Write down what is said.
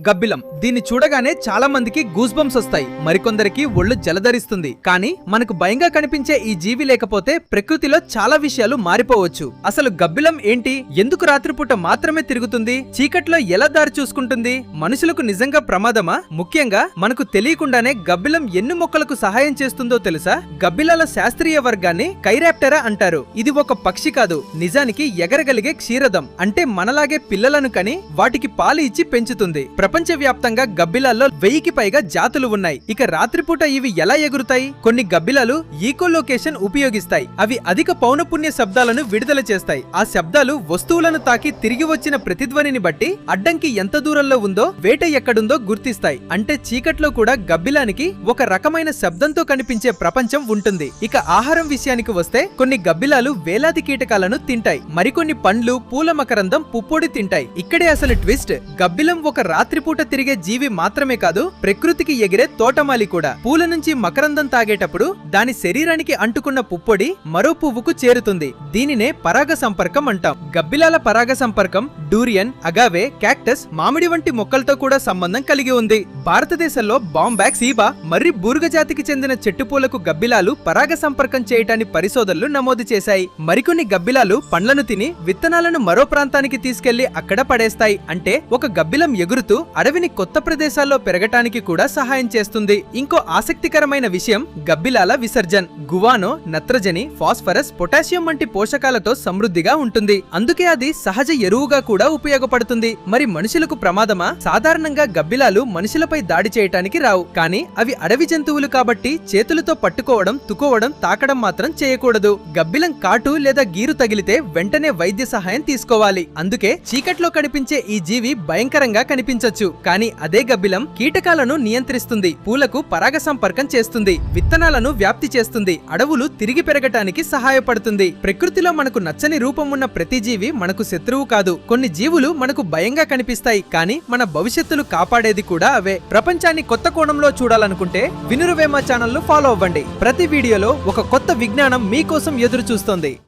గబ్బిలం. దీన్ని చూడగానే చాలా మందికి గూస్ బంప్స్ వస్తాయి, మరికొందరికి ఒళ్ళు జలధరిస్తుంది. కానీ మనకు భయంగా కనిపించే ఈ జీవి లేకపోతే ప్రకృతిలో చాలా విషయాలు మారిపోవచ్చు. అసలు గబ్బిలం ఏంటి, ఎందుకు రాత్రిపూట మాత్రమే తిరుగుతుంది, చీకట్లో ఎలా దారి చూసుకుంటుంది, మనుషులకు నిజంగా ప్రమాదమా? ముఖ్యంగా మనకు తెలియకుండానే గబ్బిలం ఎన్ని మొక్కలకు సహాయం చేస్తుందో తెలుసా? గబ్బిలాల శాస్త్రీయ వర్గాన్ని కైరాప్టెరా అంటారు. ఇది ఒక పక్షి కాదు, నిజానికి ఎగరగలిగే క్షీరదం. అంటే మనలాగే పిల్లలను కని వాటికి పాలు ఇచ్చి పెంచుతుంది. ప్రపంచవ్యాప్తంగా గబ్బిలాల్లో 1000కి పైగా జాతులు ఉన్నాయి. ఇక రాత్రిపూట ఇవి ఎలా ఎగురుతాయి? కొన్ని గబ్బిలాలు ఈకోలోకేషన్ ఉపయోగిస్తాయి. అవి అధిక పౌనపుణ్య శబ్దాలను విడుదల చేస్తాయి. ఆ శబ్దాలు వస్తువులను తాకి తిరిగి వచ్చిన ప్రతిధ్వనిని బట్టి అడ్డంకి ఎంత దూరంలో ఉందో, వేట ఎక్కడుందో గుర్తిస్తాయి. అంటే చీకట్లో కూడా గబ్బిలానికి ఒక రకమైన శబ్దంతో కనిపించే ప్రపంచం ఉంటుంది. ఇక ఆహారం విషయానికి వస్తే కొన్ని గబ్బిలాలు వేలాది కీటకాలను తింటాయి. మరికొన్ని పండ్లు, పూల మకరందం, పుప్పొడి తింటాయి. ఇక్కడే అసలు ట్విస్ట్. గబ్బిలం ఒక రాత్రిపూట తిరిగే జీవి మాత్రమే కాదు, ప్రకృతికి ఎగిరే తోటమాలి కూడా. పూల నుంచి మకరందం తాగేటప్పుడు దాని శరీరానికి అంటుకున్న పుప్పొడి మరో పువ్వుకు చేరుతుంది. దీనినే పరాగ సంపర్కం అంటాం. గబ్బిలాల పరాగ సంపర్కం డూరియన్, అగావే, క్యాక్టస్, మామిడి వంటి మొక్కలతో కూడా సంబంధం కలిగి ఉంది. భారతదేశంలో బాంబాక్, సీబా, మర్రి బూరుగ జాతికి చెందిన చెట్టుపూలకు గబ్బిలాలు పరాగ సంపర్కం చేయటాన్ని పరిశోధనలు నమోదు చేశాయి. మరికొన్ని గబ్బిలాలు పండ్లను తిని విత్తనాలను మరో ప్రాంతానికి తీసుకెళ్లి అక్కడ పడేస్తాయి. అంటే ఒక గబ్బిలం ఎగురుతూ అడవిని కొత్త ప్రదేశాల్లో పెరగటానికి కూడా సహాయం చేస్తుంది. ఇంకో ఆసక్తికరమైన విషయం గబ్బిలాల విసర్జన్. గువానో, నత్రజని, ఫాస్ఫరస్, పొటాషియం వంటి పోషకాలతో సమృద్ధిగా ఉంటుంది. అందుకే అది సహజ ఎరువుగా కూడా ఉపయోగపడుతుంది. మరి మనుషులకు ప్రమాదమా? సాధారణంగా గబ్బిలాలు మనుషులపై దాడి చేయటానికి రావు. కానీ అవి అడవి జంతువులు కాబట్టి చేతులతో పట్టుకోవడం, తుకోవడం, తాకడం మాత్రం చేయకూడదు. గబ్బిలం కాటు లేదా గీరు తగిలితే వెంటనే వైద్య సహాయం తీసుకోవాలి. అందుకే చీకట్లో కనిపించే ఈ జీవి భయంకరంగా కనిపించొచ్చు, కానీ అదే గబ్బిలం కీటకాలను నియంత్రిస్తుంది, పూలకు పరాగ సంపర్కం చేస్తుంది, విత్తనాలను వ్యాప్తి చేస్తుంది, అడవులు తిరిగి పెరగటానికి సహాయపడుతుంది. ప్రకృతిలో మనకు నచ్చని రూపం ఉన్న ప్రతి జీవి మనకు శత్రువు కాదు. కొన్ని జీవులు మనకు భయంగా కనిపిస్తాయి, కానీ మన భవిష్యత్తును కాపాడేది కూడా అవే. ప్రపంచాన్ని కొత్త కోణంలో చూడాలనుకుంటే వినురవేమ ఛానల్ ను ఫాలో అవ్వండి. ప్రతి వీడియోలో ఒక కొత్త విజ్ఞానం మీకోసం ఎదురు చూస్తోంది.